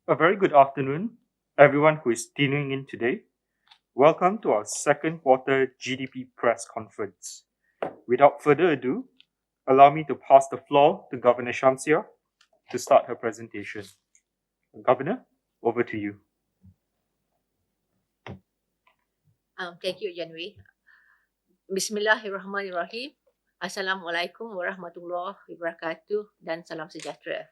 A very good afternoon, everyone who is tuning in today. Welcome to our second quarter GDP press conference. Without further ado, allow me to pass the floor to Governor Shamsia to start her presentation. Governor, over to you. Thank you, Janwi. Bismillahirrahmanirrahim. Assalamualaikum warahmatullahi wabarakatuh dan salam sejahtera.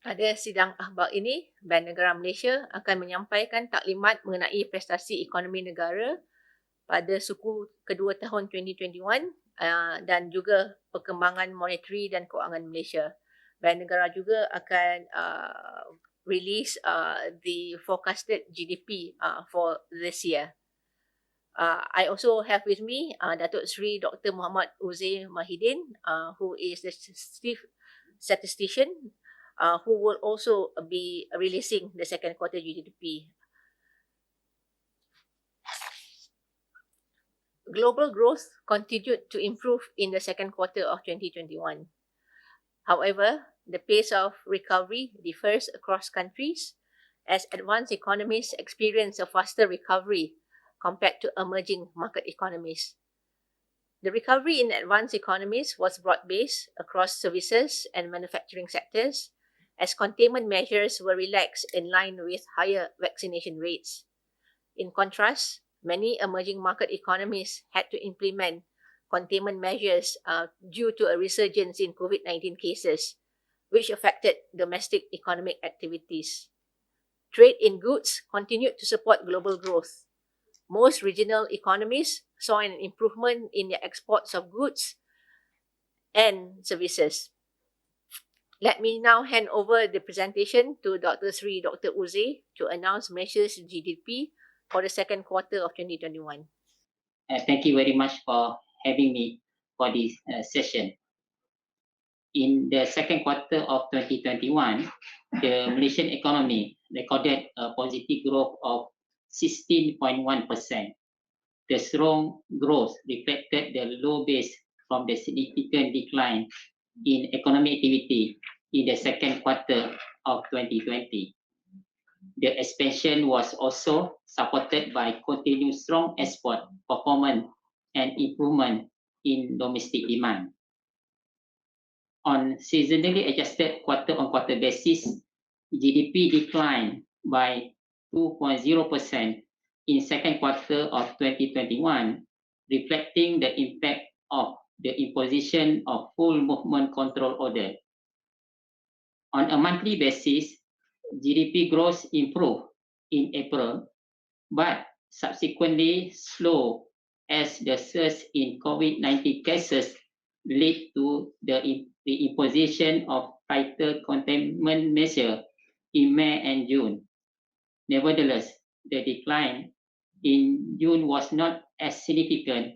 Pada sidang akhbar ini, Bank Negara Malaysia akan menyampaikan taklimat mengenai prestasi ekonomi negara pada suku kedua tahun 2021 dan juga perkembangan monetary dan kewangan Malaysia. Bank Negara juga akan release the forecasted GDP for this year. I also have with me Datuk Sri Dr. Muhammad Uzair Mahidin, who is the chief statistician, who will also be releasing the second quarter GDP. Global growth continued to improve in the second quarter of 2021. However, the pace of recovery differs across countries as advanced economies experience a faster recovery compared to emerging market economies. The recovery in advanced economies was broad-based across services and manufacturing sectors as containment measures were relaxed in line with higher vaccination rates. In contrast, many emerging market economies had to implement containment measures due to a resurgence in COVID-19 cases, which affected domestic economic activities. Trade in goods continued to support global growth. Most regional economies saw an improvement in their exports of goods and services. Let me now hand over the presentation to Dr. Uzair to announce Malaysia's GDP for the second quarter of 2021. Thank you very much for having me for this session. In the second quarter of 2021, the Malaysian economy recorded a positive growth of 16.1%. The strong growth reflected the low base from the significant decline in economic activity in the second quarter of 2020. The expansion was also supported by continued strong export performance and improvement in domestic demand. On seasonally adjusted quarter-on-quarter basis, GDP declined by 2.0% in second quarter of 2021, reflecting the impact of the imposition of full movement control order. On a monthly basis, GDP growth improved in April, but subsequently slowed as the surge in COVID-19 cases led to the imposition of tighter containment measures in May and June. Nevertheless, the decline in June was not as significant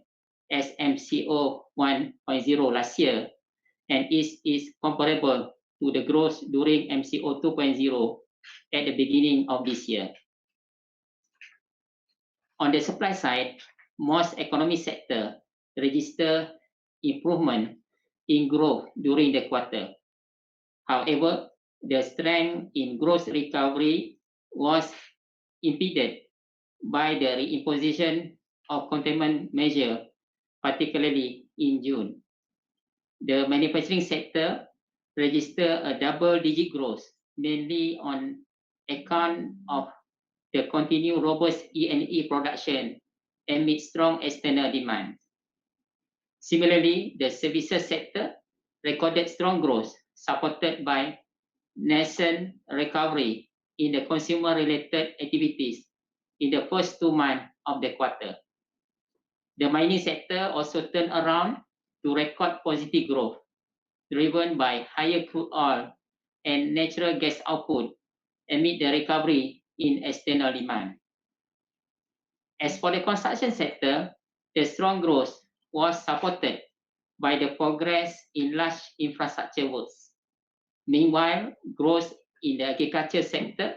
as MCO 1.0 last year, and is comparable to the growth during MCO 2.0 at the beginning of this year. On the supply side, most economic sectors register improvement in growth during the quarter. However, the strength in growth recovery was impeded by the reimposition of containment measures, particularly in June. The manufacturing sector registered a double-digit growth, mainly on account of the continued robust E&E production amid strong external demand. Similarly, the services sector recorded strong growth, supported by nascent recovery in the consumer-related activities in the first 2 months of the quarter. The mining sector also turned around to record positive growth, driven by higher crude oil and natural gas output amid the recovery in external demand. As for the construction sector, the strong growth was supported by the progress in large infrastructure works. Meanwhile, growth in the agriculture sector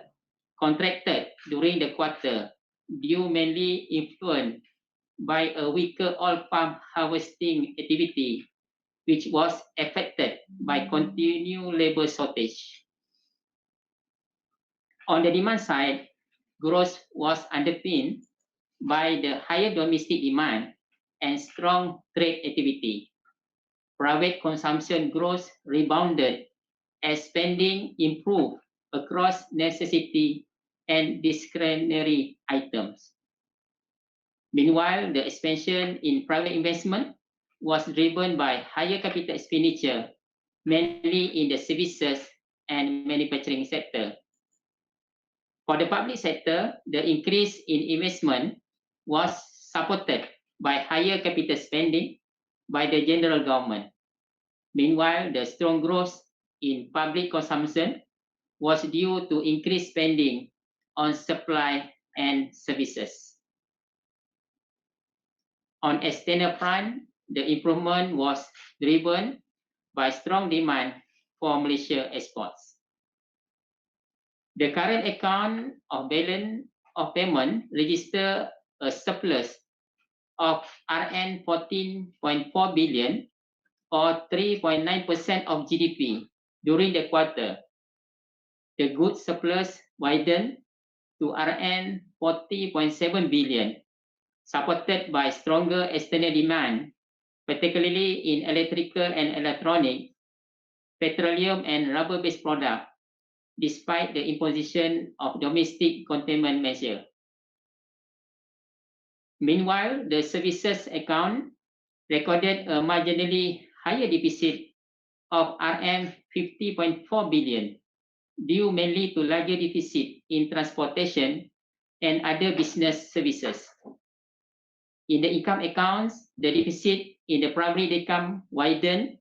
contracted during the quarter, due mainly influenced by a weaker oil palm harvesting activity, which was affected by continued labor shortage. On the demand side, growth was underpinned by the higher domestic demand and strong trade activity. Private consumption growth rebounded as spending improved across necessity and discretionary items. Meanwhile, the expansion in private investment was driven by higher capital expenditure, mainly in the services and manufacturing sector. For the public sector, the increase in investment was supported by higher capital spending by the general government. Meanwhile, the strong growth in public consumption was due to increased spending on supply and services. On external front, the improvement was driven by strong demand for Malaysia exports. The current account of balance of payment registered a surplus of Rn 14.4 billion or 3.9% of GDP during the quarter. The goods surplus widened to Rn 40.7 billion, supported by stronger external demand, particularly in electrical and electronic, petroleum and rubber-based products, despite the imposition of domestic containment measure. Meanwhile, the services account recorded a marginally higher deficit of Rm 50.4 billion, due mainly to larger deficit in transportation and other business services. In the income accounts, the deficit in the primary income widened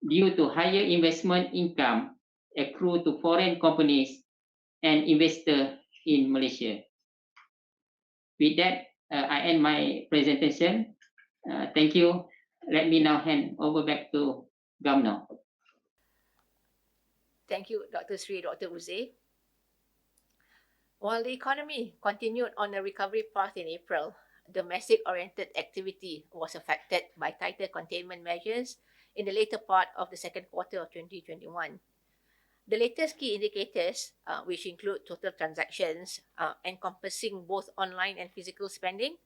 due to higher investment income accrued to foreign companies and investors in Malaysia. With that, I end my presentation. Thank you. Let me now hand over back to Governor. Thank you, Dr. Sri, Dr. Uze. While the economy continued on a recovery path in April, domestic-oriented activity was affected by tighter containment measures in the later part of the second quarter of 2021. The latest key indicators, which include total transactions encompassing both online and physical spending,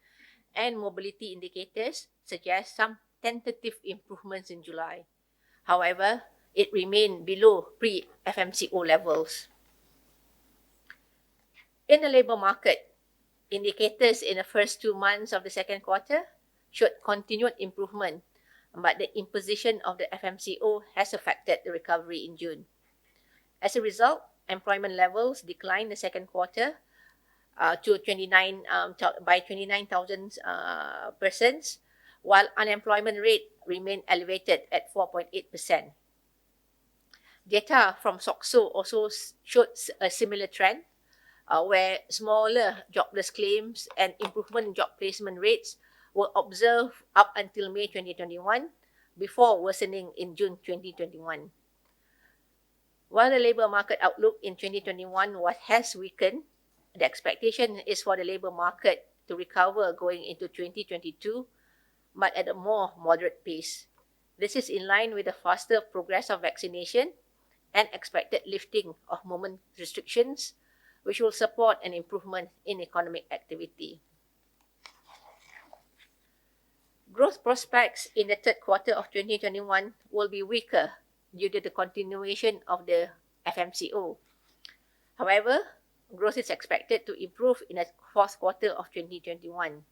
and mobility indicators, suggest some tentative improvements in July. However, it remained below pre-FMCO levels. In the labour market, indicators in the first 2 months of the second quarter showed continued improvement, but the imposition of the FMCO has affected the recovery in June. As a result, employment levels declined in the second quarter to 29,000 persons, while unemployment rate remained elevated at 4.8%. Data from SOCSO also showed a similar trend, where smaller jobless claims and improvement in job placement rates were observed up until May 2021, before worsening in June 2021. While the labour market outlook in 2021 has weakened, the expectation is for the labour market to recover going into 2022, but at a more moderate pace. This is in line with the faster progress of vaccination and expected lifting of movement restrictions, which will support an improvement in economic activity. Growth prospects in the third quarter of 2021 will be weaker due to the continuation of the FMCO. However, growth is expected to improve in the fourth quarter of 2021.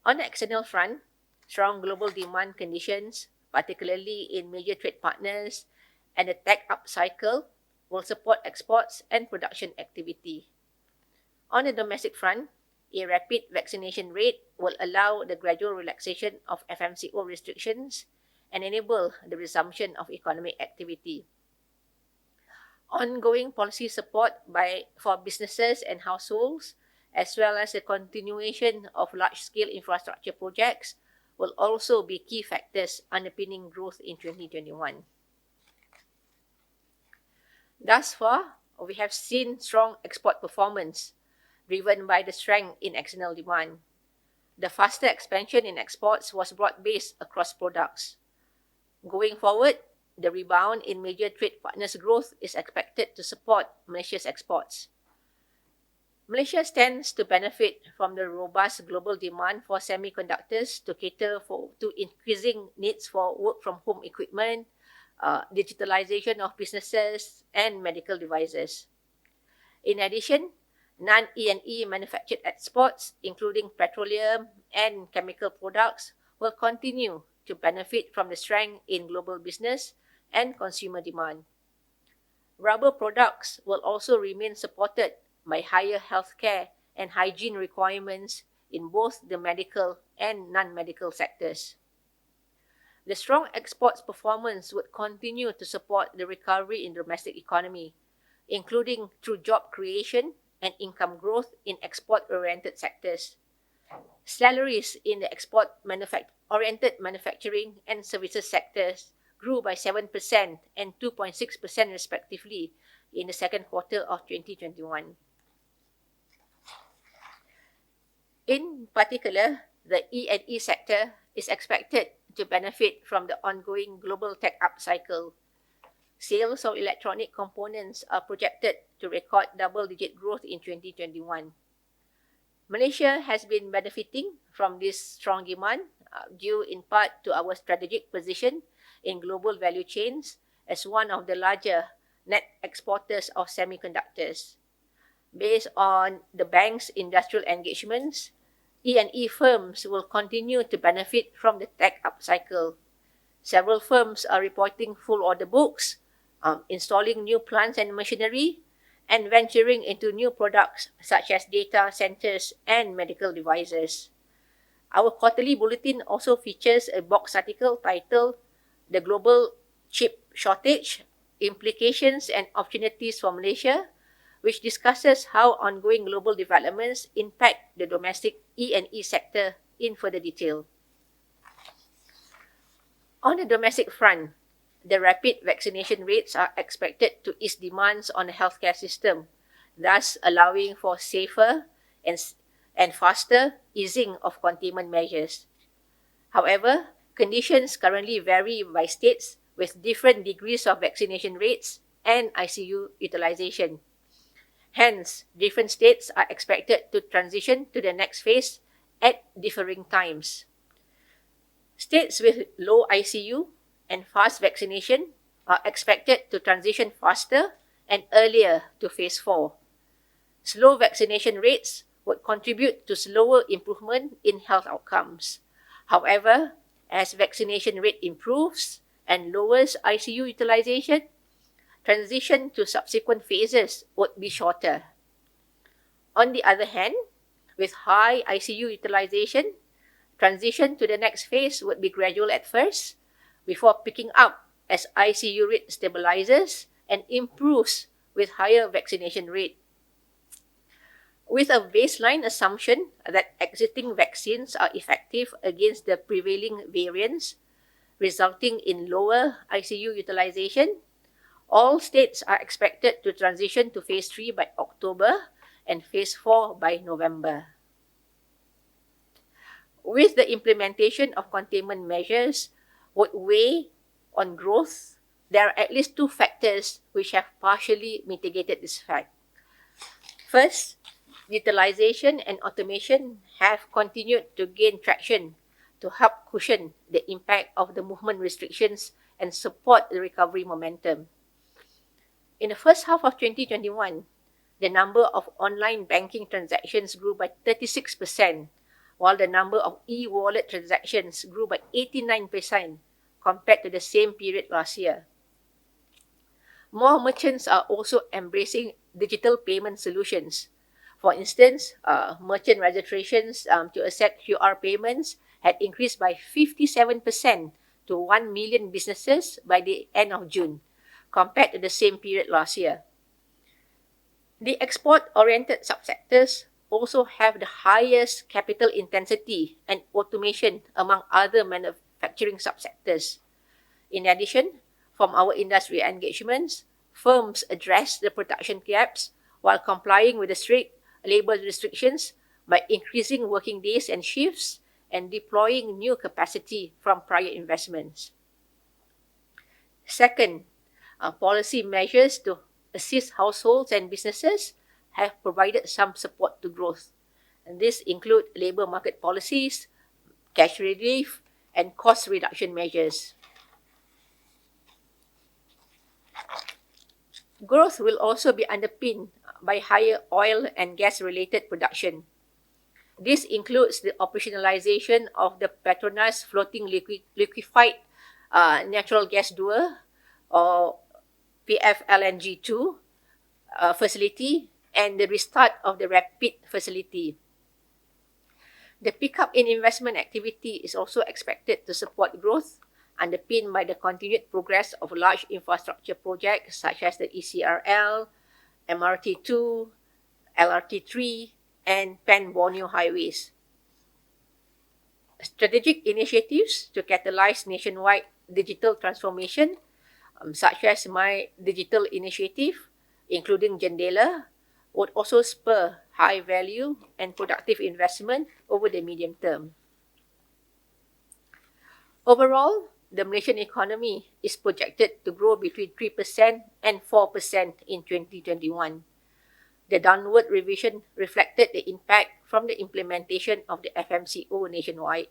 On the external front, strong global demand conditions, particularly in major trade partners, and the tech upcycle will support exports and production activity. On the domestic front, a rapid vaccination rate will allow the gradual relaxation of FMCO restrictions and enable the resumption of economic activity. Ongoing policy support for businesses and households, as well as the continuation of large-scale infrastructure projects, will also be key factors underpinning growth in 2021. Thus far, we have seen strong export performance, driven by the strength in external demand. The faster expansion in exports was broad-based across products. Going forward, the rebound in major trade partners' growth is expected to support Malaysia's exports. Malaysia stands to benefit from the robust global demand for semiconductors to cater to increasing needs for work from home equipment, digitalization of businesses, and medical devices. In addition, non-E&E manufactured exports, including petroleum and chemical products, will continue to benefit from the strength in global business and consumer demand. Rubber products will also remain supported by higher healthcare and hygiene requirements in both the medical and non-medical sectors. The strong exports performance would continue to support the recovery in the domestic economy, including through job creation and income growth in export-oriented sectors. Salaries in the export-oriented manufacturing and services sectors grew by 7% and 2.6% respectively in the second quarter of 2021. In particular, the E&E sector is expected to benefit from the ongoing global tech upcycle. Sales of electronic components are projected to record double-digit growth in 2021. Malaysia has been benefiting from this strong demand due in part to our strategic position in global value chains as one of the larger net exporters of semiconductors. Based on the bank's industrial engagements, E&E firms will continue to benefit from the tech upcycle. Several firms are reporting full order books, installing new plants and machinery, and venturing into new products such as data centers and medical devices. Our quarterly bulletin also features a box article titled "The Global Chip Shortage, Implications and Opportunities for Malaysia," which discusses how ongoing global developments impact the domestic E&E sector in further detail. On the domestic front, the rapid vaccination rates are expected to ease demands on the healthcare system, thus allowing for safer and faster easing of containment measures. However, conditions currently vary by states with different degrees of vaccination rates and ICU utilization. Hence, different states are expected to transition to the next phase at differing times. States with low ICU and fast vaccination are expected to transition faster and earlier to phase 4. Slow vaccination rates would contribute to slower improvement in health outcomes. However, as vaccination rate improves and lowers ICU utilization, transition to subsequent phases would be shorter. On the other hand, with high ICU utilization, transition to the next phase would be gradual at first, before picking up as ICU rate stabilizes and improves with higher vaccination rate. With a baseline assumption that existing vaccines are effective against the prevailing variants, resulting in lower ICU utilization, all states are expected to transition to phase 3 by October and phase 4 by November. With the implementation of containment measures would weigh on growth, there are at least two factors which have partially mitigated this fact. First, utilization and automation have continued to gain traction to help cushion the impact of the movement restrictions and support the recovery momentum. In the first half of 2021, the number of online banking transactions grew by 36%, while the number of e-wallet transactions grew by 89% compared to the same period last year. More merchants are also embracing digital payment solutions. For instance, merchant registrations to accept QR payments had increased by 57% to 1 million businesses by the end of June, compared to the same period last year. The export-oriented subsectors also have the highest capital intensity and automation among other manufacturing subsectors. In addition, from our industry engagements, firms address the production gaps while complying with the strict labor restrictions by increasing working days and shifts and deploying new capacity from prior investments. Second, policy measures to assist households and businesses have provided some support to growth. And this include labour market policies, cash relief, and cost reduction measures. Growth will also be underpinned by higher oil and gas-related production. This includes the operationalization of the Petronas Floating Liquefied Natural Gas Dual, or PFLNG2 facility, and the restart of the Rapid facility. The pickup in investment activity is also expected to support growth, underpinned by the continued progress of large infrastructure projects such as the ECRL, MRT2, LRT3, and Pan-Borneo highways. Strategic initiatives to catalyze nationwide digital transformation, such as My Digital Initiative, including Jendela, would also spur high value and productive investment over the medium term. Overall, the Malaysian economy is projected to grow between 3% and 4% in 2021. The downward revision reflected the impact from the implementation of the FMCO nationwide.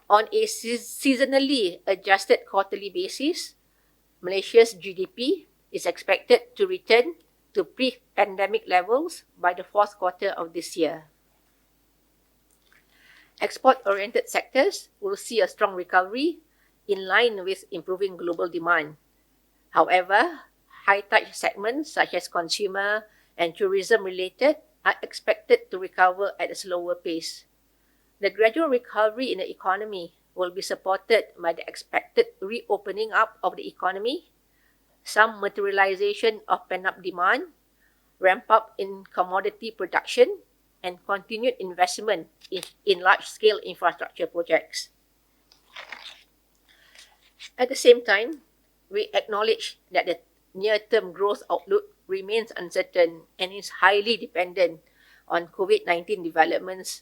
On a seasonally adjusted quarterly basis, Malaysia's GDP is expected to return to pre-pandemic levels by the fourth quarter of this year. Export-oriented sectors will see a strong recovery in line with improving global demand. However, high-touch segments such as consumer and tourism-related are expected to recover at a slower pace. The gradual recovery in the economy will be supported by the expected reopening up of the economy, some materialization of pent-up demand, ramp up in commodity production, and continued investment in large-scale infrastructure projects. At the same time, we acknowledge that the near-term growth outlook remains uncertain and is highly dependent on COVID-19 developments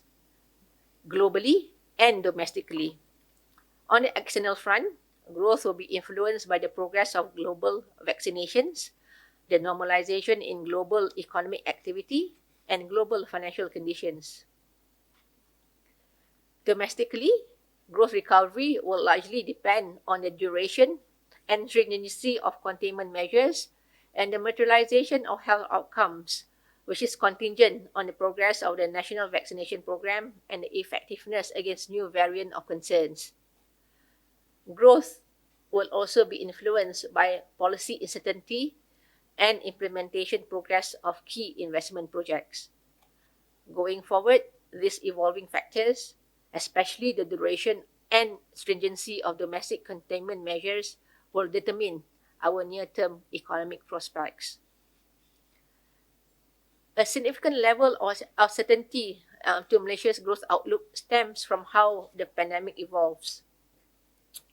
globally and domestically. On the external front, growth will be influenced by the progress of global vaccinations, the normalization in global economic activity, and global financial conditions. Domestically, growth recovery will largely depend on the duration and stringency of containment measures and the materialization of health outcomes, which is contingent on the progress of the national vaccination program and the effectiveness against new variant of concerns. Growth will also be influenced by policy uncertainty and implementation progress of key investment projects. Going forward, these evolving factors, especially the duration and stringency of domestic containment measures, will determine our near-term economic prospects. A significant level of certainty to Malaysia's growth outlook stems from how the pandemic evolves.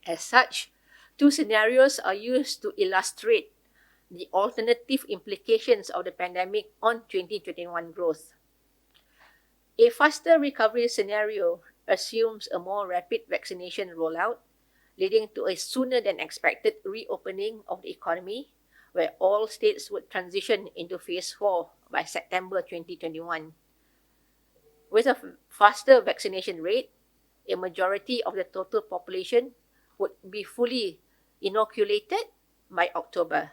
As such, two scenarios are used to illustrate the alternative implications of the pandemic on 2021 growth. A faster recovery scenario assumes a more rapid vaccination rollout, leading to a sooner than expected reopening of the economy, where all states would transition into phase 4 by September 2021. With a faster vaccination rate, a majority of the total population would be fully inoculated by October.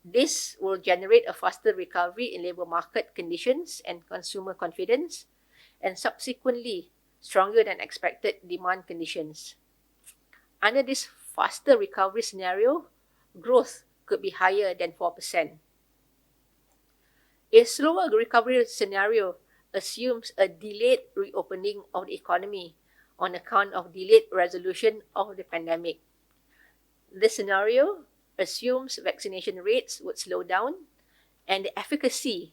This will generate a faster recovery in labour market conditions and consumer confidence, and subsequently stronger than expected demand conditions. Under this faster recovery scenario, growth could be higher than 4%. A slower recovery scenario assumes a delayed reopening of the economy on account of delayed resolution of the pandemic. This scenario assumes vaccination rates would slow down and the efficacy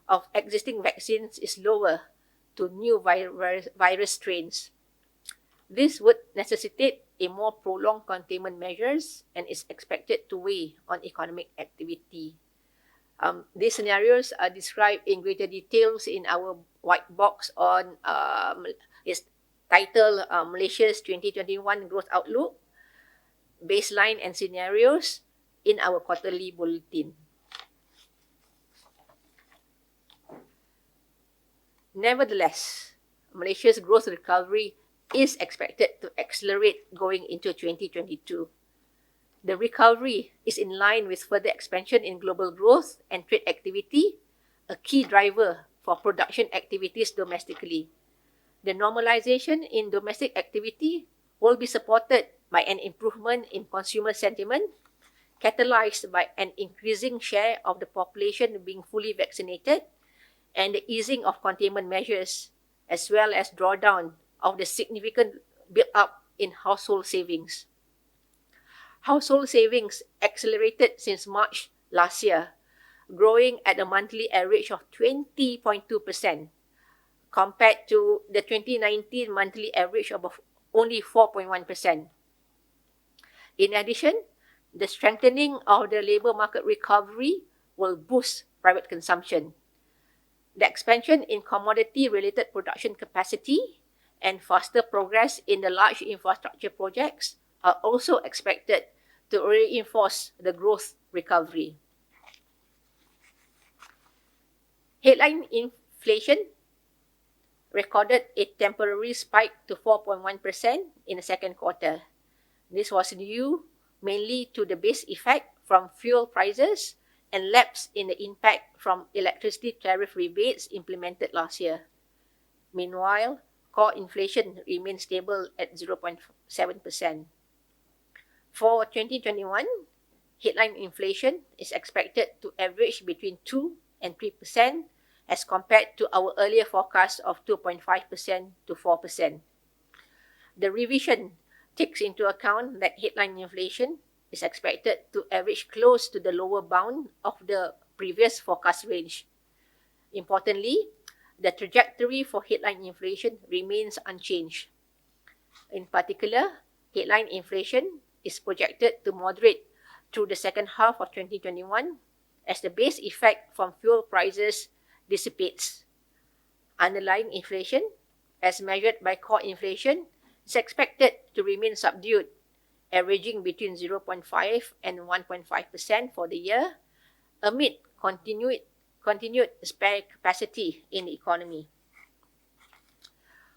of existing vaccines is lower to new virus strains. This would necessitate a more prolonged containment measures and is expected to weigh on economic activity. These scenarios are described in greater details in our white box on its title, Malaysia's 2021 Growth Outlook, Baseline and Scenarios, in our quarterly bulletin. Nevertheless, Malaysia's growth recovery is expected to accelerate going into 2022. The recovery is in line with further expansion in global growth and trade activity, a key driver for production activities domestically. The normalization in domestic activity will be supported by an improvement in consumer sentiment, catalyzed by an increasing share of the population being fully vaccinated and the easing of containment measures, as well as drawdown of the significant build-up in household savings. Household savings accelerated since March last year, growing at a monthly average of 20.2%, compared to the 2019 monthly average of only 4.1%. In addition, the strengthening of the labour market recovery will boost private consumption. The expansion in commodity-related production capacity and faster progress in the large infrastructure projects are also expected to reinforce the growth recovery. Headline inflation recorded a temporary spike to 4.1% in the second quarter. This was due mainly to the base effect from fuel prices and lapse in the impact from electricity tariff rebates implemented last year. Meanwhile, core inflation remained stable at 0.7%. For 2021, headline inflation is expected to average between 2 and 3% as compared to our earlier forecast of 2.5% to 4%. The revision takes into account that headline inflation is expected to average close to the lower bound of the previous forecast range. Importantly, the trajectory for headline inflation remains unchanged. In particular, headline inflation is projected to moderate through the second half of 2021 as the base effect from fuel prices dissipates. Underlying inflation, as measured by core inflation, is expected to remain subdued, averaging between 0.5 and 1.5% for the year, amid continued spare capacity in the economy.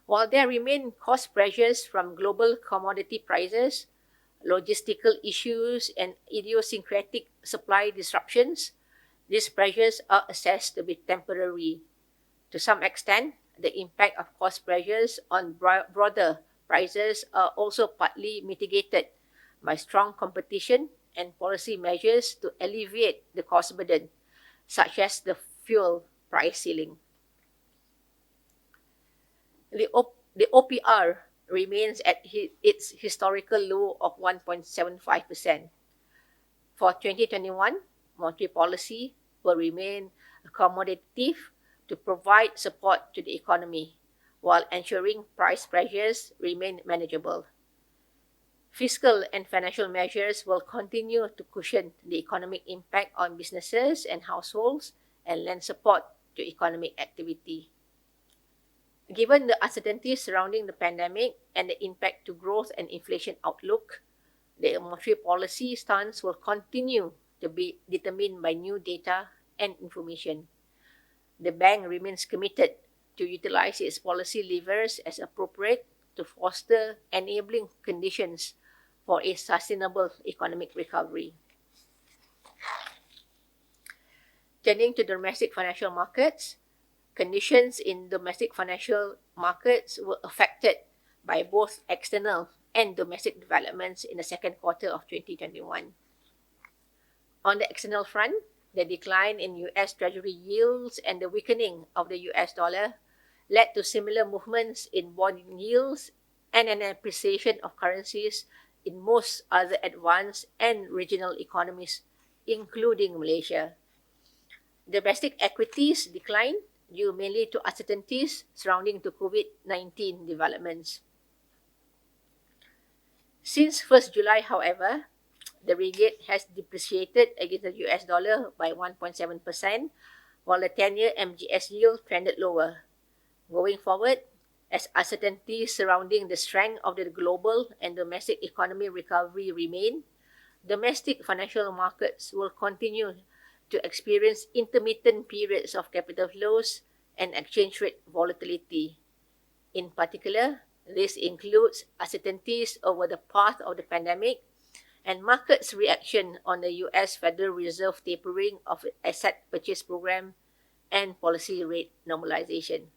While there remain cost pressures from global commodity prices, logistical issues, and idiosyncratic supply disruptions, these pressures are assessed to be temporary. To some extent, the impact of cost pressures on broader prices are also partly mitigated by strong competition and policy measures to alleviate the cost burden, such as the fuel price ceiling. The OPR remains at its historical low of 1.75%. For 2021, monetary policy will remain accommodative to provide support to the economy, while ensuring price pressures remain manageable. Fiscal and financial measures will continue to cushion the economic impact on businesses and households and lend support to economic activity. Given the uncertainty surrounding the pandemic and the impact to growth and inflation outlook, the monetary policy stance will continue to be determined by new data and information. The bank remains committed to utilize its policy levers as appropriate to foster enabling conditions for a sustainable economic recovery. Turning to domestic financial markets, conditions in domestic financial markets were affected by both external and domestic developments in the second quarter of 2021. On the external front, the decline in US Treasury yields and the weakening of the US dollar led to similar movements in bond yields and an appreciation of currencies in most other advanced and regional economies, including Malaysia. Domestic equities declined due mainly to uncertainties surrounding the COVID-19 developments. Since 1st July, however, the ringgit has depreciated against the US dollar by 1.7%, while the 10-year MGS yield trended lower. Going forward, as uncertainties surrounding the strength of the global and domestic economy recovery remain, domestic financial markets will continue to experience intermittent periods of capital flows and exchange rate volatility. In particular, this includes uncertainties over the path of the pandemic and markets' reaction on the US Federal Reserve tapering of asset purchase program and policy rate normalization.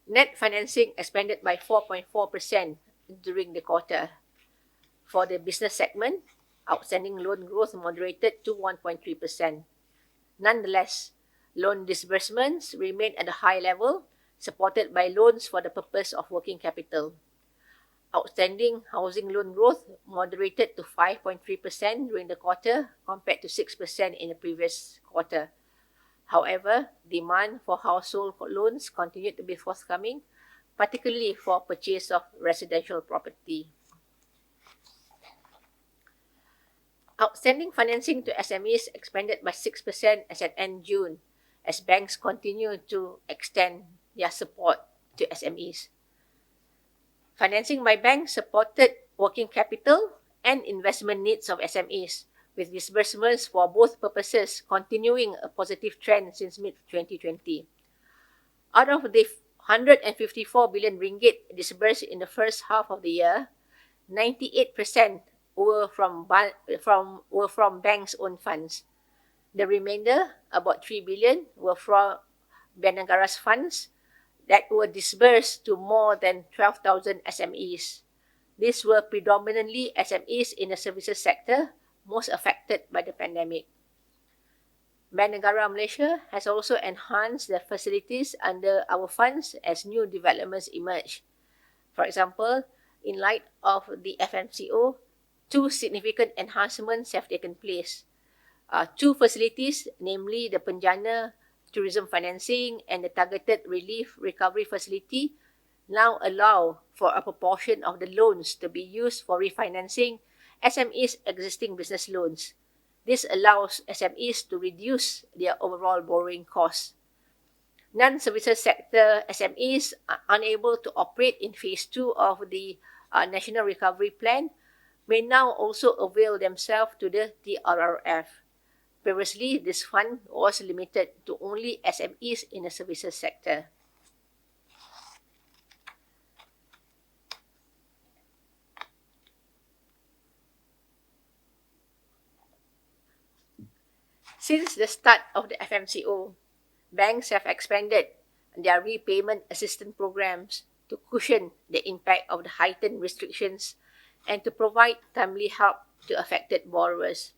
Net financing expanded by 4.4% during the quarter. For the business segment, outstanding loan growth moderated to 1.3%. Nonetheless, loan disbursements remained at a high level, supported by loans for the purpose of working capital. Outstanding housing loan growth moderated to 5.3% during the quarter compared to 6% in the previous quarter. However, demand for household loans continued to be forthcoming, particularly for purchase of residential property. Outstanding financing to SMEs expanded by 6% as at end June, as banks continue to extend their support to SMEs. Financing by banks supported working capital and investment needs of SMEs, with disbursements for both purposes continuing a positive trend since mid-2020. Out of the 154 billion ringgit disbursed in the first half of the year, 98% were from banks' own funds. The remainder, about 3 billion, were from Bank Negara's funds that were disbursed to more than 12,000 SMEs. These were predominantly SMEs in the services sector, most affected by the pandemic. Bank Negara Malaysia has also enhanced the facilities under our funds as new developments emerge. For example, in light of the FMCO, two significant enhancements have taken place. Two facilities, namely the Penjana Tourism Financing and the Targeted Relief Recovery Facility, now allow for a proportion of the loans to be used for refinancing SMEs' existing business loans. This allows SMEs to reduce their overall borrowing costs. Non-services sector SMEs are unable to operate in Phase 2 of the National Recovery Plan may now also avail themselves to the TRRF. Previously, this fund was limited to only SMEs in the services sector. Since the start of the FMCO, banks have expanded their repayment assistance programs to cushion the impact of the heightened restrictions and to provide timely help to affected borrowers.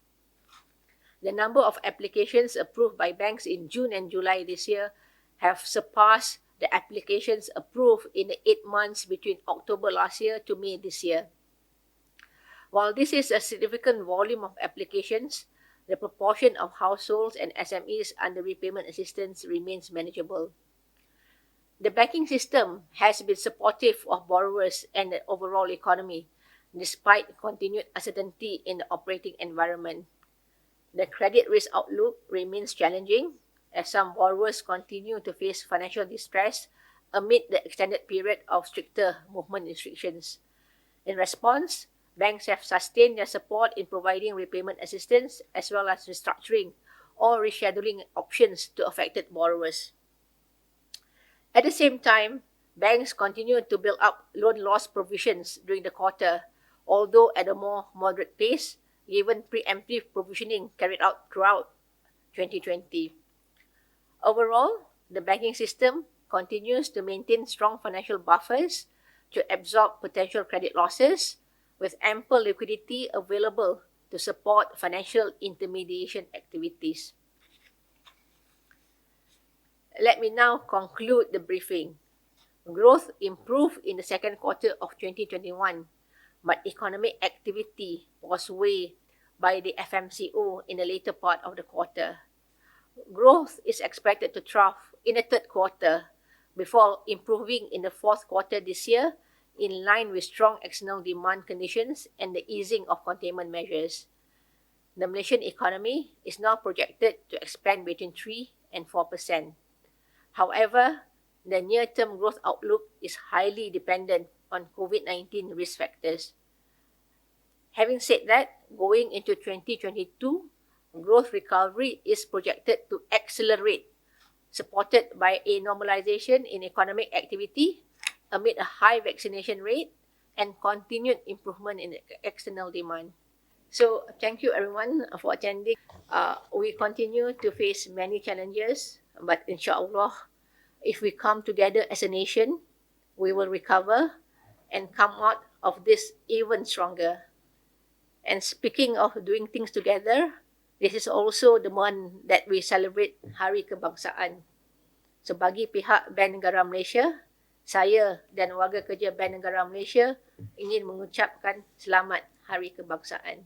The number of applications approved by banks in June and July this year have surpassed the applications approved in the 8 months between October last year to May this year. While this is a significant volume of applications, the proportion of households and SMEs under repayment assistance remains manageable. The banking system has been supportive of borrowers and the overall economy, despite continued uncertainty in the operating environment. The credit risk outlook remains challenging as some borrowers continue to face financial distress amid the extended period of stricter movement restrictions. In response, banks have sustained their support in providing repayment assistance as well as restructuring or rescheduling options to affected borrowers. At the same time, banks continued to build up loan loss provisions during the quarter, although at a more moderate pace, given preemptive provisioning carried out throughout 2020. Overall, the banking system continues to maintain strong financial buffers to absorb potential credit losses, with ample liquidity available to support financial intermediation activities. Let me now conclude the briefing. Growth improved in the second quarter of 2021, but economic activity was weighed by the FMCO in the later part of the quarter. Growth is expected to trough in the third quarter before improving in the fourth quarter this year, in line with strong external demand conditions and the easing of containment measures. The Malaysian economy is now projected to expand between 3 and 4%. However, the near-term growth outlook is highly dependent on COVID-19 risk factors. Having said that, going into 2022, growth recovery is projected to accelerate, supported by a normalization in economic activity amid a high vaccination rate and continued improvement in external demand. So thank you everyone for attending. We continue to face many challenges, but inshallah, if we come together as a nation, we will recover and come out of this even stronger. And speaking of doing things together, this is also the month that we celebrate Hari Kebangsaan. So bagi pihak Bank Negara Malaysia, saya dan warga kerja Bank Negara Malaysia ingin mengucapkan selamat Hari Kebangsaan.